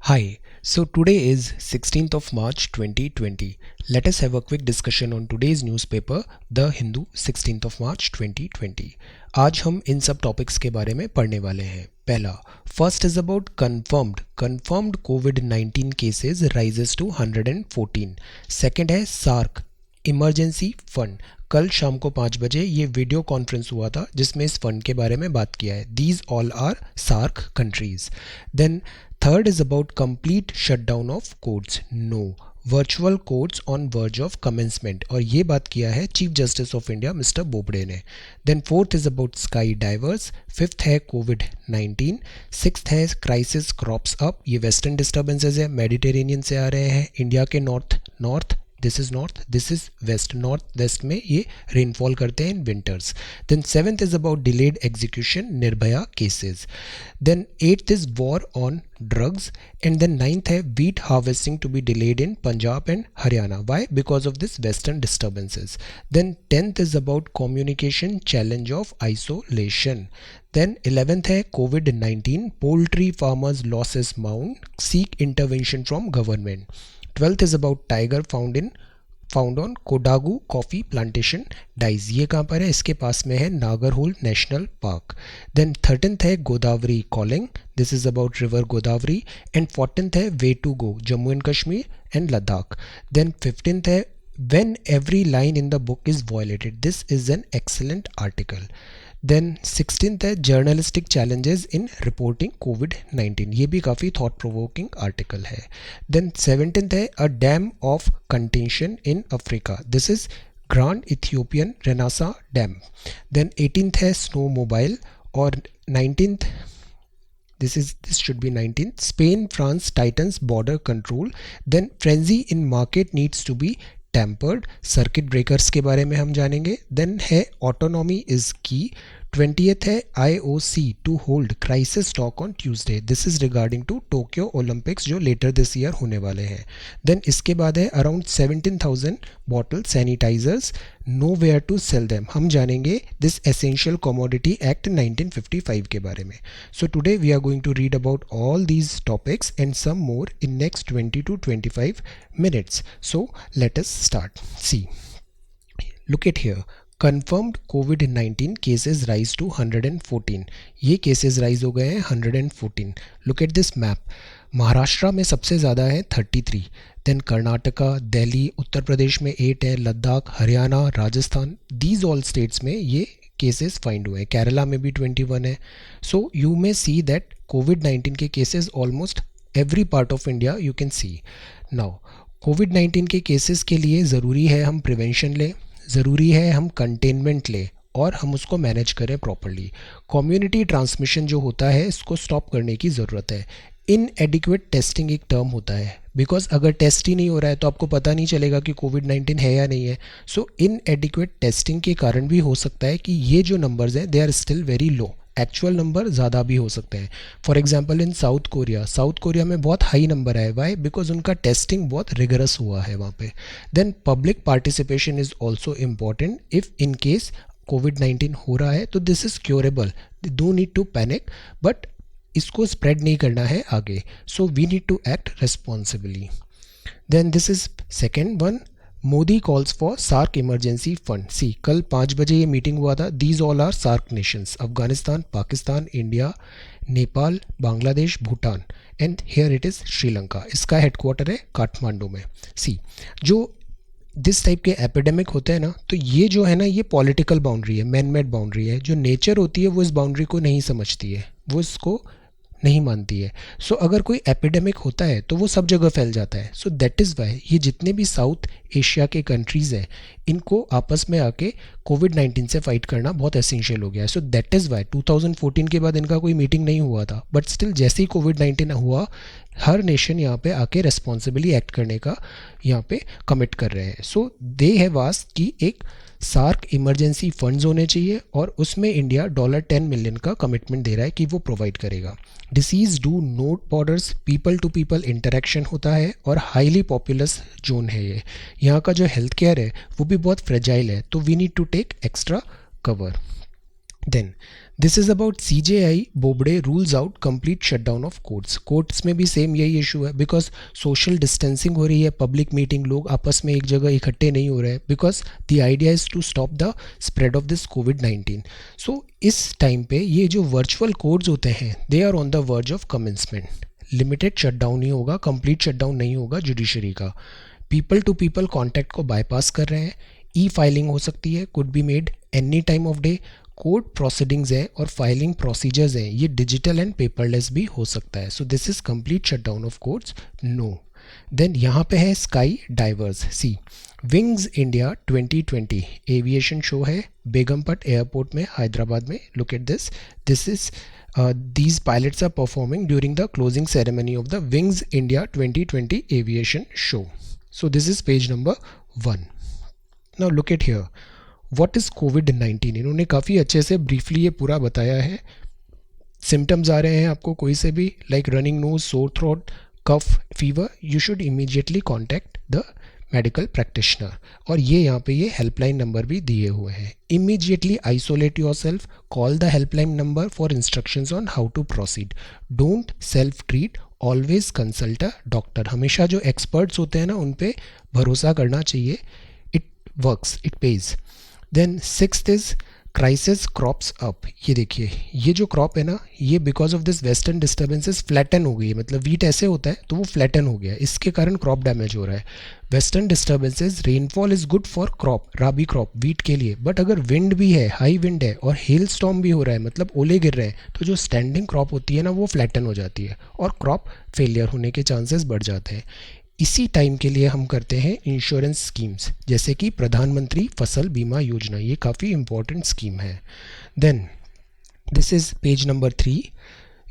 Hi, so today is 16th of March 2020. Let us have a quick discussion on today's newspaper, The Hindu, 16th of March 2020. आज हम इन सब topics के बारे में पढ़ने वाले हैं. पहला, first is about confirmed COVID-19 cases rises to 114. Second है सार्क इमरजेंसी फंड. कल शाम को 5 बजे ये वीडियो कॉन्फ्रेंस हुआ था जिसमें इस फंड के बारे में बात किया है. These all are SAARC countries. Then third is about complete shutdown of courts. No virtual courts on verge of commencement, और ये बात किया है chief justice of India mister Bobde ने. Then fourth is about sky divers. Fifth है कोविड-19. Sixth है crisis crops up. ये वेस्टर्न डिस्टर्बेंसेज है, मेडिटेरेनियन से आ रहे हैं, इंडिया के north this is north, this is west. North waste में ये रेनफॉल करते हैं in winters. Then seventh is about delayed execution Nirbhaya cases. Then eighth is war on drugs. And then ninth है wheat harvesting to be delayed in Punjab and Haryana. Why? Because of this western disturbances. Then 10th is about communication challenge of isolation. Then 11th है COVID-19 poultry farmers losses mount, seek intervention from government. 12th is about tiger found on Kodagu coffee plantation dies. ये कहाँ पर है? इसके पास में है Nagarhole national park. Then 13th है Godavari calling. This is about river Godavari. And 14th है way to go Jammu and Kashmir and Ladakh. Then 15th है when every line in the book is violated. This is an excellent article. Then 16th है journalistic challenges in reporting COVID-19. ये भी काफ़ी thought provoking article है. Then 17th है a dam of contention in Africa. This is Grand Ethiopian Renassa Dam. Then 18th है snowmobile. और 19th, this should be 19th, Spain France tightens border control. Then frenzy in market needs to be tempered. Circuit breakers के बारे में हम जानेंगे. Then है autonomy is की. 20th है IOC to hold crisis talk on Tuesday. This is regarding to Tokyo Olympics जो later this year होने वाले हैं. देन इसके बाद है around 17,000 bottle sanitizers, nowhere to sell them. हम जानेंगे दिस एसेंशियल कमोडिटी एक्ट 1955 के बारे में. So today we are going to read about all these topics and some more in next 20 to 25 minutes. So let us start. See, look at here. Confirmed COVID-19 cases rise to 114. ये cases rise हो गए हैं 114. Look at this map. Maharashtra में सबसे ज़्यादा है 33. Then Karnataka, Delhi, Uttar Pradesh में 8 है, Ladakh, Haryana, Rajasthan, these all states में ये केसेस फाइंड हुए हैं. केरला में भी 21 है. So you may see that COVID-19 के cases almost every part of India you can see. Now COVID-19 के केसेस के लिए ज़रूरी है हम प्रिवेंशन लें, ज़रूरी है हम कंटेनमेंट लें और हम उसको मैनेज करें प्रॉपरली. कम्युनिटी ट्रांसमिशन जो होता है इसको स्टॉप करने की ज़रूरत है. इनएडिक्वेट टेस्टिंग एक टर्म होता है, बिकॉज अगर टेस्ट ही नहीं हो रहा है तो आपको पता नहीं चलेगा कि COVID-19 है या नहीं है. सो इनएडिक्वेट टेस्टिंग के कारण भी हो सकता है कि ये जो नंबर्स हैं they are still very low. Actual number ज़्यादा भी हो सकते हैं. For example in South Korea में बहुत हाई नंबर है. वाई? बिकॉज उनका टेस्टिंग बहुत रिगरस हुआ है वहाँ पे. Then public participation is also important. If in case COVID-19 हो रहा है तो this is curable. Do need to panic, but इसको स्प्रेड नहीं करना है आगे. So we need to act responsibly. Then this is second one. Modi calls for SAARC emergency fund. See, कल 5 बजे ये मीटिंग हुआ था. These all are SAARC nations: Afghanistan, Pakistan, India, Nepal, Bangladesh, Bhutan, and here it is Sri Lanka. इसका हेडक्वार्टर है काठमांडू में. सी, जो दिस टाइप के एपिडेमिक होते हैं ना, तो ये जो है ना, ये पॉलिटिकल बाउंड्री है, मैन मेड बाउंड्री है. जो नेचर होती है वो इस बाउंड्री को नहीं समझती है, वो इसको नहीं मानती है. सो अगर कोई एपिडेमिक होता है तो वो सब जगह फैल जाता है. सो दैट इज़ वाई ये जितने भी साउथ एशिया के कंट्रीज़ हैं इनको आपस में आके COVID-19 से फाइट करना बहुत एसेंशियल हो गया है. सो दैट इज़ वाई 2014 के बाद इनका कोई मीटिंग नहीं हुआ था, बट स्टिल जैसे ही COVID-19 हुआ हर नेशन यहाँ पे आके रेस्पॉन्सिबली एक्ट करने का यहाँ पे कमिट कर रहे हैं. सो दे हैव आस्क्ड कि एक सार्क इमरजेंसी फंड्स होने चाहिए और उसमें इंडिया $10 मिलियन का कमिटमेंट दे रहा है कि वो प्रोवाइड करेगा. Disease do not borders, people to people interaction होता है और हाईली पॉपुलस जोन है ये. यहाँ का जो हेल्थ केयर है वो भी बहुत फ्रेजाइल है, तो we need to take extra cover. Then this is about CJI Bobde rules out complete shutdown of courts. Courts में भी सेम यही इशू है बिकॉज सोशल डिस्टेंसिंग हो रही है, पब्लिक मीटिंग, लोग आपस में एक जगह इकट्ठे नहीं हो रहे हैं because the idea is to stop the spread of this कोविड-19. सो इस टाइम पे ये जो वर्चुअल कोर्ट्स होते हैं they are on the verge of commencement. Limited shutdown ही होगा, कंप्लीट शटडाउन नहीं होगा जुडिशरी का. पीपल टू पीपल कॉन्टैक्ट को बाईपास कर रहे हैं. ई फाइलिंग हो सकती है, could be made any time of day. Court proceedings है और फाइलिंग प्रोसीजर्स हैं ये डिजिटल एंड पेपरलेस भी हो सकता है. So this is complete shutdown of courts. No. Then यहाँ पे है skydivers. See Wings India 2020 aviation show है बेगमपट एयरपोर्ट में हैदराबाद में. Look at this. This is these pilots are performing during the closing ceremony of the Wings India 2020 aviation show. So this is page number 1. Now look at here. What is COVID-19? इन्होंने काफ़ी अच्छे से briefly ये पूरा बताया है. Symptoms आ रहे हैं आपको कोई से भी like running nose, sore throat, cough, fever, you should immediately contact the medical practitioner. और ये यहाँ पे ये हेल्पलाइन नंबर भी दिए हुए हैं. Immediately isolate yourself, call the helpline number for instructions on how to proceed. Don't self treat, always consult a doctor. हमेशा जो एक्सपर्ट्स होते हैं ना उन पे भरोसा करना चाहिए. It works, it pays. Then sixth is crisis crops up. ये देखिए ये जो क्रॉप है ना ये because of this western disturbances flatten हो गई है. मतलब वीट ऐसे होता है तो वो फ्लैटन हो गया है, इसके कारण क्रॉप डैमेज हो रहा है. Western disturbances, rainfall is good for crop, rabi crop, wheat के लिए. बट अगर विंड भी है, हाई विंड है और हेल स्टॉर्म भी हो रहा है मतलब ओले गिर रहे हैं तो जो स्टैंडिंग क्रॉप होती है ना वो फ्लैटन हो जाती है और क्रॉप फेलियर होने के चांसेस बढ़ जाते हैं. इसी टाइम के लिए हम करते हैं इंश्योरेंस स्कीम्स जैसे कि प्रधानमंत्री फसल बीमा योजना. ये काफ़ी इंपॉर्टेंट स्कीम है. Then this is page number 3.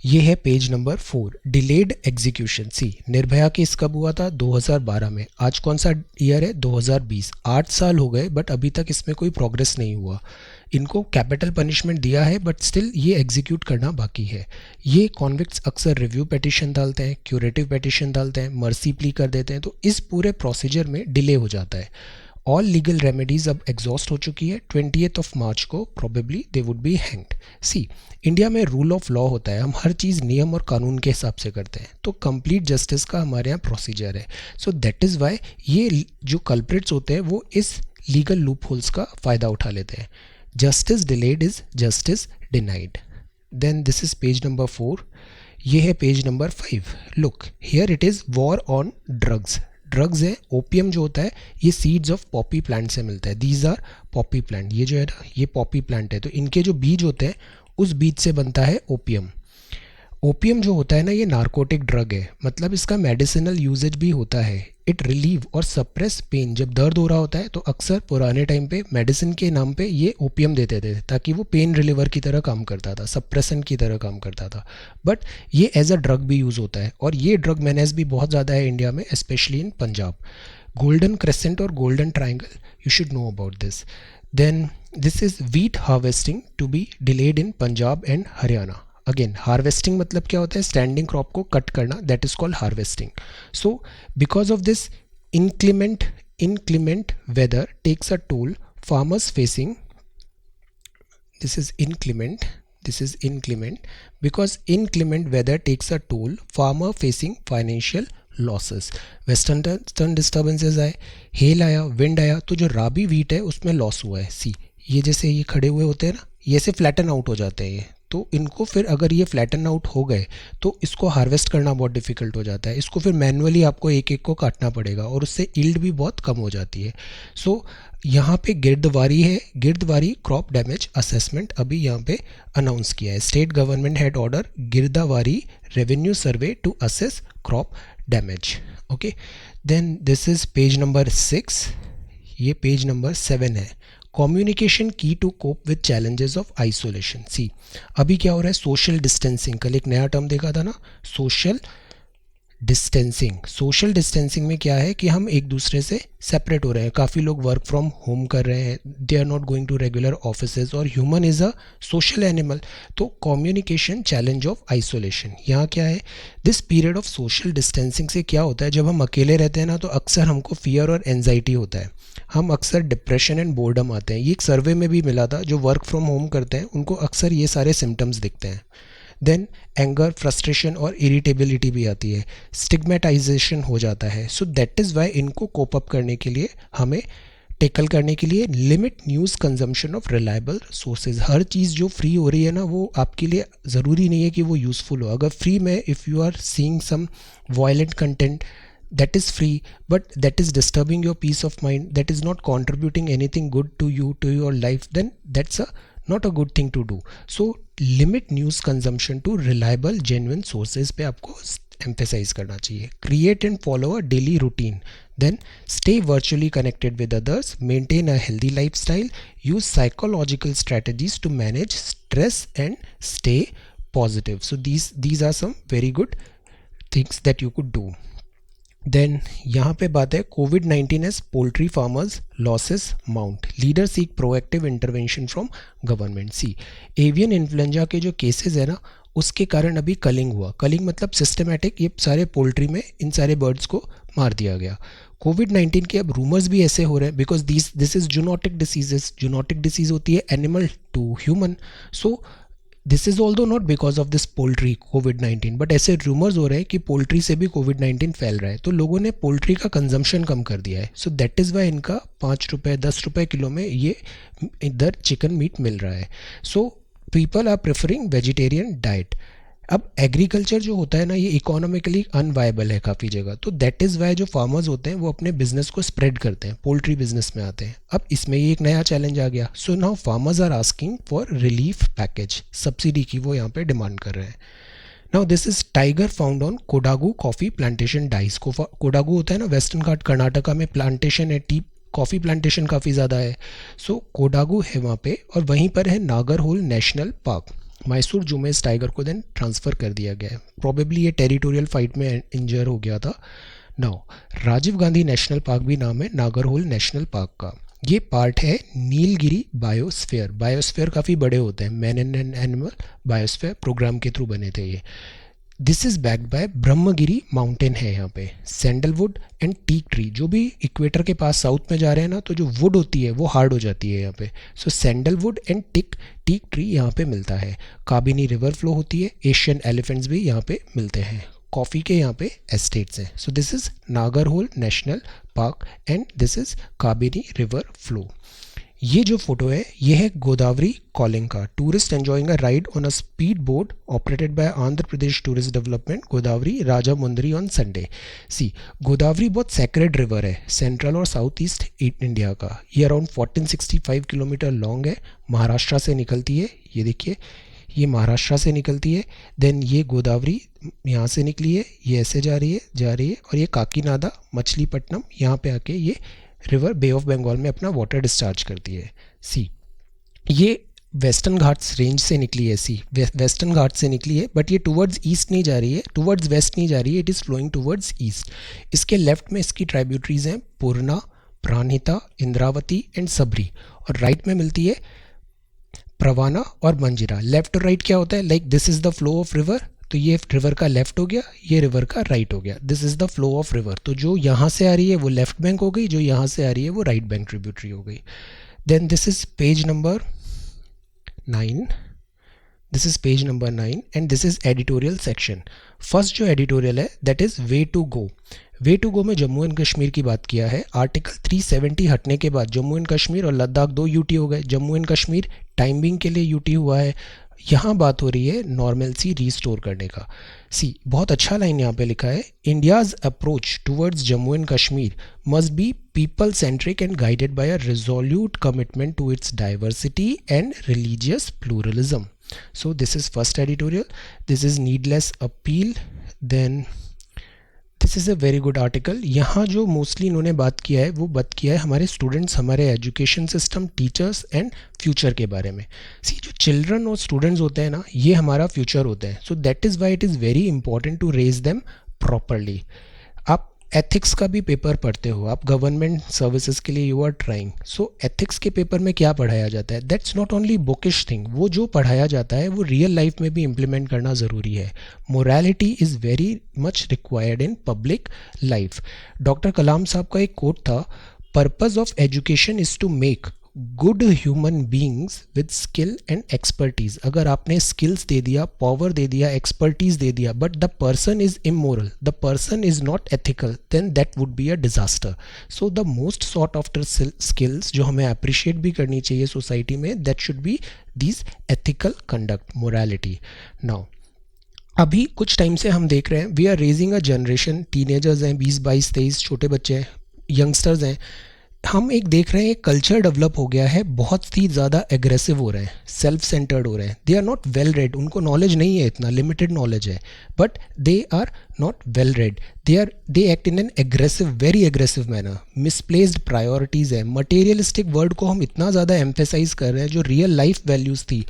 ये है page number 4, delayed execution. See Nirbhaya case कब हुआ था? 2012 में. आज कौन सा ईयर है? 2020. 8 साल हो गए बट अभी तक इसमें कोई प्रोग्रेस नहीं हुआ. इनको कैपिटल पनिशमेंट दिया है बट स्टिल ये एग्जीक्यूट करना बाकी है. ये कॉन्विक्ट्स अक्सर रिव्यू पिटिशन डालते हैं, क्यूरेटिव पिटिशन डालते हैं, मर्सी प्ली कर देते हैं, तो इस पूरे प्रोसीजर में डिले हो जाता है. ऑल लीगल रेमेडीज अब एग्जॉस्ट हो चुकी है. 20th मार्च को probably they would be hanged. See India में रूल ऑफ लॉ होता है, हम हर चीज़ नियम और कानून के हिसाब से करते हैं, तो कंप्लीट जस्टिस का हमारे यहाँ प्रोसीजर है. सो दैट इज़ वाई ये जो कल्प्रिट्स होते हैं वो इस लीगल लूप होल्स का फ़ायदा उठा लेते हैं. Justice delayed is justice denied. Then this is page number 4. ये है page number 5. Look here it is war on drugs. Drugs है, ओपियम जो होता है ये सीड्स ऑफ पॉपी प्लांट से मिलता है. These are poppy plant. ये जो है ना ये पॉपी प्लांट है तो इनके जो बीज होते हैं उस बीज से बनता है ओपियम. ओपियम जो होता है ना ये नार्कोटिक ड्रग है, मतलब इसका मेडिसिनल यूजेज भी होता है. इट रिलीव और सप्रेस पेन. जब दर्द हो रहा होता है तो अक्सर पुराने टाइम पे मेडिसिन के नाम पे ये ओपियम देते थे ताकि वो पेन रिलीवर की तरह काम करता था, सप्रेसन की तरह काम करता था. बट ये एज अ ड्रग भी यूज़ होता है और ये ड्रग मेनेस भी बहुत ज़्यादा है इंडिया में, specially in Punjab. Golden crescent और golden triangle, you should know about this. Then this is wheat harvesting to be delayed in Punjab and Haryana. Again harvesting मतलब क्या होता है? स्टैंडिंग क्रॉप को कट करना, that is called harvesting. So because of this inclement weather takes a toll, farmers facing, this is inclement because inclement weather takes a toll, farmer facing financial losses. Western disturbances आए, hello आया, wind आया, तो जो राबी wheat है उसमें loss हुआ है. सी ये जैसे ये खड़े हुए होते हैं ना ये से फ्लैटन आउट हो जाते हैं ये, तो इनको फिर अगर ये फ्लैटन आउट हो गए तो इसको हार्वेस्ट करना बहुत डिफ़िकल्ट हो जाता है. इसको फिर मैनुअली आपको एक एक को काटना पड़ेगा और उससे यील्ड भी बहुत कम हो जाती है. सो यहाँ पे गिरदवारी है, गिरदवारी क्रॉप डैमेज असेसमेंट अभी यहाँ पे अनाउंस किया है. State government had order girdawari revenue survey to assess crop damage. Okay, then this is page number 6. ये पेज नंबर 7 है. कम्युनिकेशन की to cope with challenges of isolation. See अभी क्या हो रहा है? Social distancing. कल एक नया टर्म देखा था ना, सोशल डिस्टेंसिंग, सोशल डिस्टेंसिंग में क्या है कि हम एक दूसरे से सेपरेट हो रहे हैं, काफ़ी लोग वर्क फ्रॉम होम कर रहे हैं, they are not going to regular offices, और human is a social animal, तो कम्युनिकेशन चैलेंज ऑफ आइसोलेशन। यहाँ क्या है, this period of social distancing से क्या होता है, जब हम अकेले रहते हैं ना तो अक्सर हमको फियर और एनजाइटी होता है, हम अक्सर डिप्रेशन एंड बोर्डम आते हैं। ये एक सर्वे में भी मिला था, जो वर्क फ्रॉम होम करते हैं उनको अक्सर ये सारे सिम्टम्स दिखते हैं। देन एंगर, फ्रस्ट्रेशन और इरिटेबिलिटी भी आती है, स्टिग्मेटाइजेशन हो जाता है। सो दैट इज़ वाई इनको कोप अप करने के लिए हमें टेकल करने के लिए limit news consumption of reliable sources. हर चीज़ जो फ्री हो रही है ना वो आपके लिए ज़रूरी नहीं है कि वो यूज़फुल हो। अगर फ्री में if you are seeing some violent content that is free but that is disturbing your peace of mind, that is not contributing anything good to you, to your life, then that's a not a good thing to do. So limit news consumption to reliable genuine sources पे आपको emphasize करना चाहिए. Create and follow a daily routine, then stay virtually connected with others, maintain a healthy lifestyle, use psychological strategies to manage stress and stay positive. So these are some very good things that you could do. Then यहाँ पे बात है कोविड-19 as poultry farmers losses mount, leader seek proactive intervention from government. See, avian influenza के जो cases है ना उसके कारण अभी कलिंग हुआ, कलिंग मतलब सिस्टमेटिक, ये सारे पोल्ट्री में इन सारे बर्ड्स को मार दिया गया। कोविड-19 के अब रूमर्स भी ऐसे हो रहे हैं because this is zoonotic diseases, zoonotic disease होती है animal to human, so this is although not because of this poultry कोविड-19, बट ऐसे रूमर्स हो रहे हैं कि पोल्ट्री से भी कोविड-19 फैल रहा है, तो लोगों ने पोल्ट्री का कंजम्पशन कम कर दिया है। सो दैट इज़ वाई इनका 5 रुपये 10 रुपये किलो में ये इधर चिकन मीट मिल रहा है। So people are preferring vegetarian diet. अब एग्रीकल्चर जो होता है ना ये इकोनॉमिकली अनवायबल है काफ़ी जगह, तो दैट इज़ वाई जो फार्मर्स होते हैं वो अपने बिजनेस को स्प्रेड करते हैं, पोल्ट्री बिजनेस में आते हैं। अब इसमें ये एक नया चैलेंज आ गया। So now farmers are asking for relief package, subsidy की वो यहाँ पे डिमांड कर रहे हैं। Now this is tiger found on Kodagu coffee plantation dies. Kodagu होता है ना वेस्टर्न घाट कर्नाटका में प्लांटेशन है, टी कॉफ़ी प्लांटेशन काफ़ी ज़्यादा है। सो कोडागू है वहाँ पे, और वहीं पर है नागरहोल नेशनल पार्क। मैसूर जू में इस टाइगर को देन ट्रांसफ़र कर दिया गया है, प्रॉबेबली ये टेरिटोरियल फाइट में इंजर हो गया था। Now Rajiv Gandhi national park भी नाम है नागरहोल नेशनल पार्क का। ये पार्ट है नीलगिरी बायोस्फीयर। बायोस्फीयर काफ़ी बड़े होते हैं, man and animal biosphere programme के थ्रू बने थे ये। This is backed by Brahmagiri mountain है यहाँ पे। सैंडलवुड एंड टीक ट्री, जो भी इक्वेटर के पास साउथ में जा रहे हैं ना तो जो वुड होती है वो हार्ड हो जाती है यहाँ पे। सो सैंडलवुड एंड टीक ट्री यहाँ पे मिलता है। काबिनी रिवर फ्लो होती है, एशियन एलिफेंट्स भी यहाँ पे मिलते हैं। कॉफ़ी के यहाँ पे एस्टेट्स हैं। So this is Nagarhole national park and this is Kabini river flow. ये जो फोटो है ये है गोदावरी कॉलिंग का। Tourist enjoying a ride on a speed boat operated by Andhra Pradesh tourist development Godavari Rajahmundry on Sunday. See, Godavari बहुत सेक्रेड रिवर है, central और south east India का। ये अराउंड 1465 किलोमीटर लॉन्ग है, महाराष्ट्र से निकलती है। ये देखिए ये महाराष्ट्र से निकलती है, देन ये गोदावरी यहाँ से निकली है, ये ऐसे जा रही है और ये काकीनाडा मछलीपट्टनम यहाँ पे आके ये रिवर बे ऑफ बंगाल में अपना वाटर डिस्चार्ज करती है। सी, ये वेस्टर्न घाट्स रेंज से निकली है। सी, वेस्टर्न घाट से निकली है, बट ये टुवर्ड्स ईस्ट नहीं जा रही है, टुवर्ड्स वेस्ट नहीं जा रही है, it is flowing towards east. इसके लेफ्ट में इसकी ट्राइब्यूटरीज हैं पूर्णा, प्राणहिता, इंद्रावती एंड सबरी, और राइट में मिलती है प्रवाना और मंजिरा। लेफ्ट और राइट क्या होता है, like this is the flow of river, तो ये रिवर का लेफ्ट हो गया, ये रिवर का राइट हो गया। This is the flow of river, तो जो यहाँ से आ रही है वो लेफ्ट बैंक हो गई, जो यहाँ से आ रही है वो राइट बैंक ट्रिब्यूटरी हो गई। Then this is page number 9, this is page number 9 and this is editorial section. First जो एडिटोरियल है that is way to go. Way to go में जम्मू एंड कश्मीर की बात किया है। आर्टिकल 370 हटने के बाद जम्मू एंड कश्मीर और लद्दाख 2 यूटी हो गए। Jammu and Kashmir time being के लिए यूटी हुआ है। यहाँ बात हो रही है नॉर्मलसी रीस्टोर करने का। सी, बहुत अच्छा लाइन यहाँ पे लिखा है, India's approach towards Jammu and Kashmir must be people centric and guided by a resolute commitment to its diversity and religious pluralism. So this is first editorial, this is needless appeal. Then this is a very good article. यहाँ जो mostly इन्होंने बात किया है वो बात किया है हमारे स्टूडेंट्स, हमारे education system, teachers and future के बारे में। सी, जो चिल्ड्रन और स्टूडेंट्स होते हैं ना ये हमारा फ्यूचर होते हैं। So that is why it is very important to raise them properly. आप एथिक्स का भी पेपर पढ़ते हो, आप गवर्नमेंट सर्विसेज के लिए you are trying, so ethics के पेपर में क्या पढ़ाया जाता है, that's not only bookish thing, वो जो पढ़ाया जाता है वो रियल लाइफ में भी इम्प्लीमेंट करना ज़रूरी है। Morality is very much required in public life. Doctor Kalam साहब का एक कोट था, purpose of education is to make good human beings with skill and expertise. अगर आपने स्किल्स दे दिया, पावर दे दिया, एक्सपर्टीज दे दिया, but the person is immoral, the person is not ethical, then that would be a disaster. So the most sought after skills जो हमें appreciate भी करनी चाहिए सोसाइटी में, that should be this ethical conduct, morality. Now अभी कुछ time से हम देख रहे हैं, we are raising a generation, teenagers हैं, 20 22 23 छोटे बच्चे हैं, यंगस्टर्स हैं, हम एक देख रहे हैं एक कल्चर डेवलप हो गया है, बहुत ही ज़्यादा एग्रेसिव हो रहे हैं, सेल्फ सेंटर्ड हो रहे हैं, they are not well read, उनको नॉलेज नहीं है, इतना लिमिटेड नॉलेज है, but they are not well read, they act in an aggressive, very aggressive manner, misplaced priorities है, मटेरियलिस्टिक वर्ड को हम इतना ज़्यादा एम्फेसाइज कर रहे हैं, जो रियल लाइफ वैल्यूज़ थी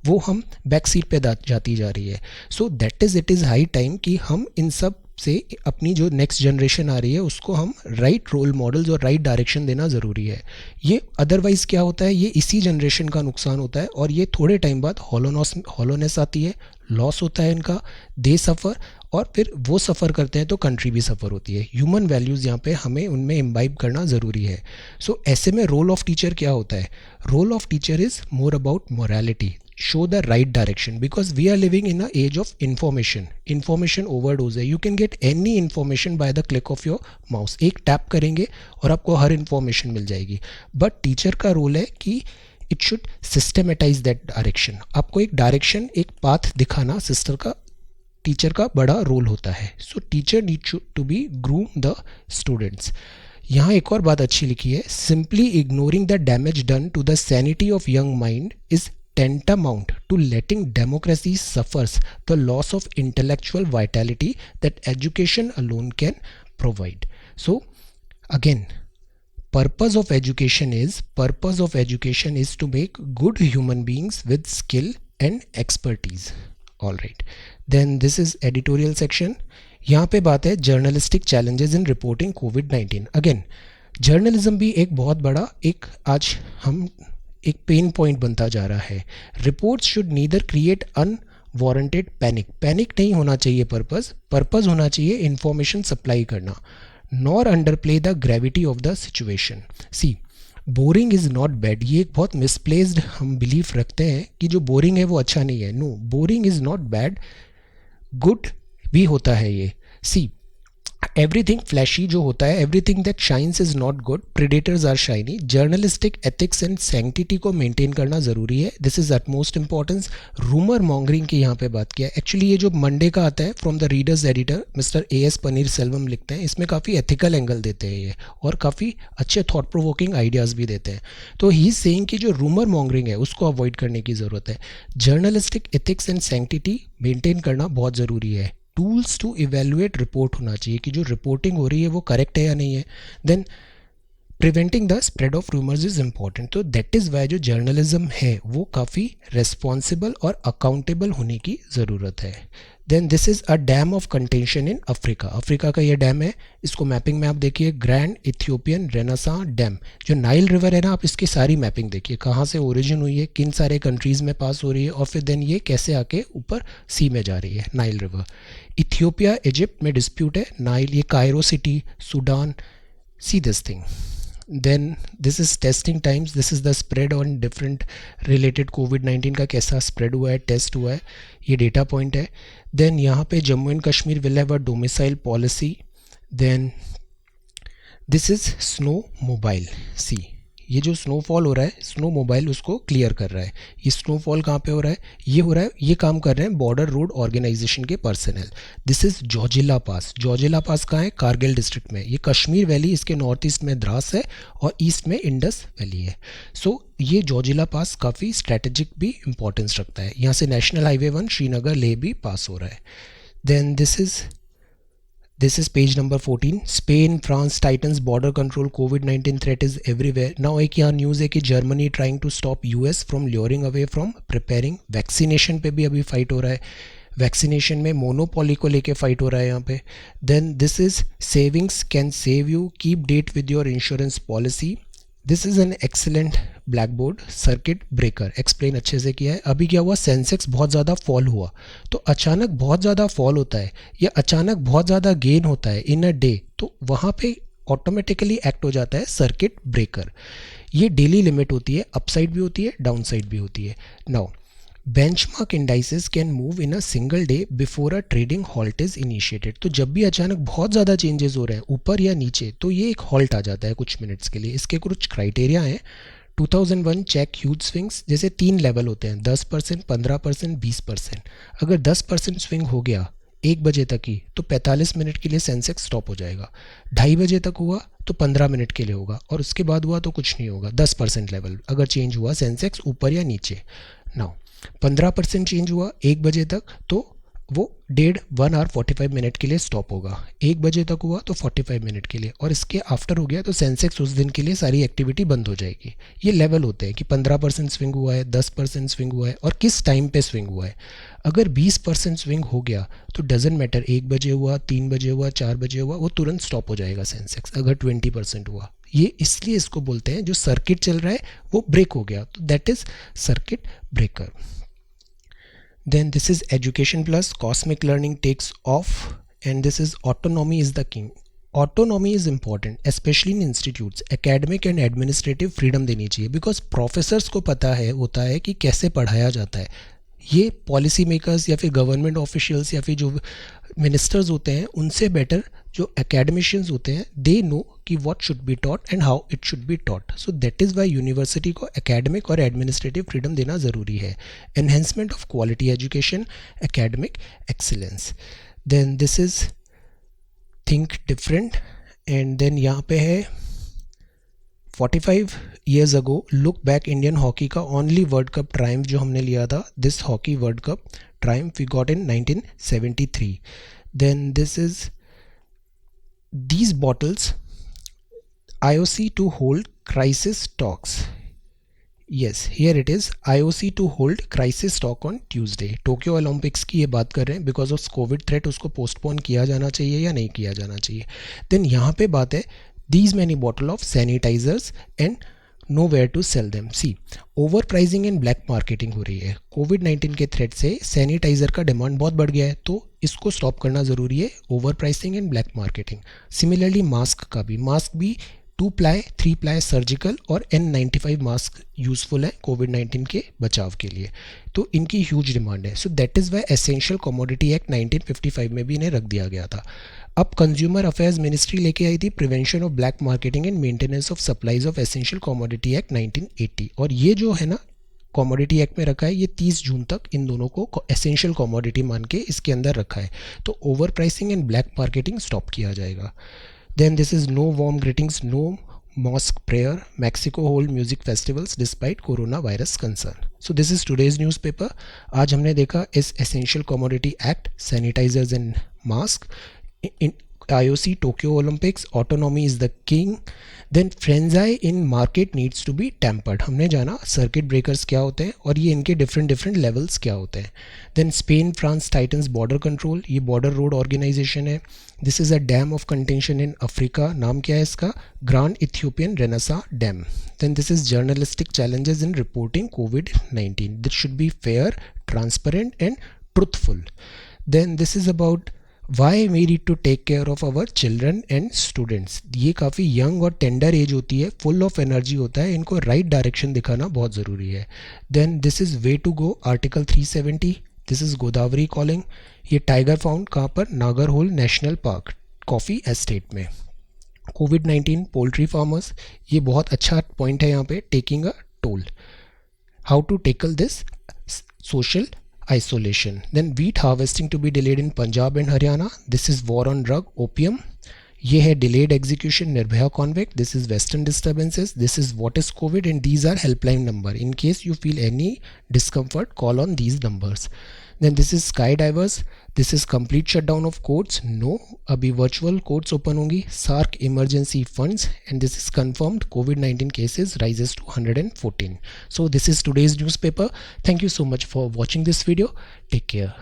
वो हम बैक सीट पे जाती जा रही है। सो that is, it is high time कि हम इन सब से अपनी जो नेक्स्ट जनरेशन आ रही है उसको हम राइट रोल मॉडल्स और राइट डायरेक्शन देना ज़रूरी है। ये अदरवाइज़ क्या होता है, ये इसी जनरेशन का नुकसान होता है और ये थोड़े टाइम बाद हॉलोनेस आती है, लॉस होता है इनका, दे सफ़र, और फिर वो सफ़र करते हैं तो कंट्री भी सफ़र होती है। ह्यूमन वैल्यूज़ यहाँ पे हमें उनमें इम्बाइब करना ज़रूरी है। सो ऐसे में रोल ऑफ टीचर क्या होता है, role of teacher is more about morality, show the right direction, because we are living in a age of information overdose है, you can get any information by the click of your mouse, एक tap करेंगे और आपको हर information मिल जाएगी, but teacher का role है कि it should systematise that direction, आपको एक डायरेक्शन, एक पाथ दिखाना टीचर का बड़ा रोल होता है। So teacher need to be groom the students. यहाँ एक और बात अच्छी लिखी है, simply ignoring the damage done to the sanity of young mind is tantamount to letting democracy suffers the loss of intellectual vitality that education alone can provide. So again, purpose of education is to make good human beings with skill and expertise. All right, then this is editorial section. यहाँ पे बात है journalistic challenges in reporting covid. Again journalism भी एक बहुत बड़ा आज हम एक पेन पॉइंट बनता जा रहा है। Reports should neither create unwarranted panic नहीं होना चाहिए, पर्पस होना चाहिए इंफॉर्मेशन सप्लाई करना, nor underplay the gravity of the situation. See, boring is not bad, ये एक बहुत मिसप्लेस्ड हम बिलीफ रखते हैं कि जो बोरिंग है वो अच्छा नहीं है। No, boring is not bad, good भी होता है ये। सी, एवरीथिंग फ्लैशी जो होता है, everything that shines is not good, predators are shiny. Journalistic ethics and sanctity को मेंटेन करना ज़रूरी है, this is utmost importance. Rumour mongering की यहाँ पे बात किया, एक्चुअली ये जो मंडे का आता है from the readers editor mister AS paneer Selvam लिखते हैं, इसमें काफ़ी एथिकल एंगल देते हैं ये और काफ़ी अच्छे थॉट प्रोवोकिंग आइडियाज़ भी देते हैं। तो ही इज सेइंग कि जो रूमर मॉन्गरिंग है उसको अवॉइड करने की ज़रूरत है। Journalistic ethics and sanctity maintain करना बहुत ज़रूरी है। टूल्स टू इवेलुएट रिपोर्ट होना चाहिए कि जो रिपोर्टिंग हो रही है वो करेक्ट है या नहीं है। Then preventing the spread of rumours is important. तो दैट इज़ वाई जो जर्नलिज्म है वो काफ़ी रेस्पॉन्सिबल और अकाउंटेबल होने की ज़रूरत है। Then this is a dam of contention in Africa का ये डैम है, इसको मैपिंग में आप देखिए, ग्रैंड इथियोपियन रेनेसां डैम। जो नाइल रिवर है ना, आप इसकी सारी मैपिंग देखिए, कहाँ से ओरिजिन हुई है, किन सारे कंट्रीज़ में पास हो रही है और फिर देन ये कैसे आके ऊपर सी में जा रही है, नाइल रिवर। इथियोपिया इजिप्ट में डिस्प्यूट है, नाइल, ये Cairo city, Sudan, see this thing. Then this is testing times, this is the spread on different related कोविड-19 का कैसा स्प्रेड हुआ है, टेस्ट हुआ है, ये डेटा पॉइंट है। देन यहाँ पे Jammu and Kashmir will have a domicile policy. Then this is snow mobile, see ये जो स्नोफॉल हो रहा है, स्नो मोबाइल उसको क्लियर कर रहा है। ये स्नोफॉल कहाँ पे हो रहा है, ये काम कर रहे हैं बॉर्डर रोड ऑर्गेनाइजेशन के पर्सनल। दिस इज़ जोजिला पास कहाँ है, कारगिल डिस्ट्रिक्ट में। ये कश्मीर वैली, इसके नॉर्थ ईस्ट में द्रास है और ईस्ट में इंडस वैली है। सो ये जोजिला पास काफ़ी स्ट्रैटेजिक भी इंपॉर्टेंस रखता है। यहाँ से नेशनल हाईवे 1 श्रीनगर लेह भी पास हो रहा है। Then This is page number 14. Spain, France tightens border control. COVID-19 threat is everywhere. Now एक यहाँ न्यूज़ है कि Germany trying to stop US from luring away from preparing vaccination पे भी अभी फाइट हो रहा है। वैक्सीनेशन में मोनोपोली को लेके फाइट हो रहा है यहाँ पे. Then this is savings can save you, keep date with your insurance policy. This is an excellent blackboard. Circuit breaker explain अच्छे से किया है. अभी क्या हुआ, सेंसेक्स बहुत ज़्यादा फॉल हुआ, तो अचानक बहुत ज़्यादा फॉल होता है या अचानक बहुत ज़्यादा गेन होता है इन अ डे, तो वहाँ पे ऑटोमेटिकली एक्ट हो जाता है सर्किट ब्रेकर. ये डेली लिमिट होती है, अपसाइड भी होती है, डाउन साइड भी होती है. Now benchmark indices can move in a single day before a trading halt is initiated. तो जब भी अचानक बहुत ज़्यादा चेंजेस हो रहे हैं ऊपर या नीचे, तो ये एक हॉल्ट आ जाता है कुछ मिनट्स के लिए. इसके कुछ क्राइटेरिया हैं. 2001 चेक ह्यूज स्विंग्स. जैसे 3 लेवल होते हैं, 10%, 15%, 20%. अगर 10% स्विंग हो गया 1 बजे तक ही, तो 45 मिनट के लिए सेंसेक्स स्टॉप हो जाएगा. 2:30 बजे तक हुआ तो 15 मिनट के लिए होगा, और उसके बाद हुआ तो कुछ नहीं होगा. 10% लेवल अगर चेंज हुआ सेंसेक्स ऊपर या नीचे. नाउ 15% चेंज हुआ 1 बजे तक, तो वो 1 आवर 45 मिनट के लिए स्टॉप होगा. 1 बजे तक हुआ तो 45 मिनट के लिए, और इसके आफ्टर हो गया तो सेंसेक्स उस दिन के लिए सारी एक्टिविटी बंद हो जाएगी. ये लेवल होते हैं कि 15% स्विंग हुआ है, 10% स्विंग हुआ है, और किस टाइम पे स्विंग हुआ है. अगर 20% स्विंग हो गया तो डजेंट मैटर, 1 बजे हुआ, 3 बजे हुआ, 4 बजे हुआ, वो तुरंत स्टॉप हो जाएगा सेंसेक्स. अगर 20% हुआ, ये इसलिए इसको बोलते हैं जो सर्किट चल रहा है वो ब्रेक हो गया, तो that is circuit breaker. Then this is education plus, cosmic learning takes off, and this is autonomy is the king. Autonomy is important, especially in institutes. Academic and administrative freedom देनी चाहिए, because professors को पता है होता है कि कैसे पढ़ाया जाता है. ये पॉलिसी मेकर्स या फिर गवर्नमेंट ऑफिशियल्स या फिर जो मिनिस्टर्स होते हैं उनसे बेटर जो एकेडमिशियंस होते हैं, दे नो कि what should be taught and how it should be taught. So that is why university को एकेडमिक और एडमिनिस्ट्रेटिव फ्रीडम देना ज़रूरी है. Enhancement of quality education, academic excellence. Then this is think different, and then यहाँ पे है 45 years ago, look back Indian hockey का only World Cup triumph जो हमने लिया था, this hockey World Cup triumph we got in 1973. Then this is these bottles IOC to hold crisis talks. Yes, here it is, IOC to hold crisis talk on Tuesday. Tokyo Olympics की ये बात कर रहे हैं because of Covid threat, उसको postpone किया जाना चाहिए या नहीं किया जाना चाहिए. देन यहाँ पे बात है these many bottle of sanitizers and nowhere to sell them. See, overpricing and black marketing हो रही है. कोविड-19 के थ्रेट से सैनिटाइज़र का डिमांड बहुत बढ़ गया है, तो इसको स्टॉप करना ज़रूरी है. Over pricing and black marketing. Similarly mask भी 2 प्लाई 3 प्लाई सर्जिकल और N95 मास्क यूज़फुल है कोविड-19 के बचाव के लिए, तो इनकी ह्यूज डिमांड है. सो that is Y essential commodity act 1955 में भी इन्हें रख दिया गया था. अब कंज्यूमर अफेयर्स मिनिस्ट्री लेके आई थी prevention of black marketing and maintenance of supplies of essential commodity act 1980, और ये जो है ना कमोडिटी एक्ट में रखा है, ये 30 जून तक इन दोनों को एसेंशियल कमोडिटी मान के इसके अंदर रखा है. तो over pricing and black marketing stop किया जाएगा. Then this is no warm greetings, no mosque prayer, Mexico hold music festivals despite coronavirus concern. So this is today's newspaper. आज हमने देखा इस Essential Commodity Act, Sanitizers and Mask, in IOC Tokyo Olympics, autonomy is the king. Then frenzy in market needs to be tempered. हमने जाना circuit breakers क्या होते हैं और ये इनके डिफरेंट लेवल्स क्या होते हैं. Then Spain France titans border control, ये बॉर्डर रोड ऑर्गेनाइजेशन है. This is a dam of contention in Africa, नाम क्या है इसका, grand Ethiopian renaissance dam. Then this is journalistic challenges in reporting कोविड-19. This should be fair, transparent and truthful. Then this is about Why we need to take care of our children and students. ये काफ़ी young और tender as होती है, full of energy होता है, इनको right direction दिखाना बहुत ज़रूरी है. Then this is way to go, article 370. This is Godavari calling. ये टाइगर फाउंड कहाँ पर, Nagarhole national park, coffee estate में. कोविड-19 पोल्ट्री फार्मर्स, ये बहुत अच्छा पॉइंट है यहाँ पे, taking a toll. How to tackle this social isolation. Then wheat harvesting to be delayed in Punjab and Haryana. This is war on drug, opium. ये है delayed execution, Nirbhaya convict. This is western disturbances. This is what is COVID, and these are helpline number. In case you feel any discomfort, call on these numbers. Then this is skydivers. This is complete shutdown of courts. No, अभी virtual courts open होंगी. SARC emergency funds, and this is confirmed COVID-19 cases rises to 114. So this is today's newspaper. Thank you so much for watching this video. Take care.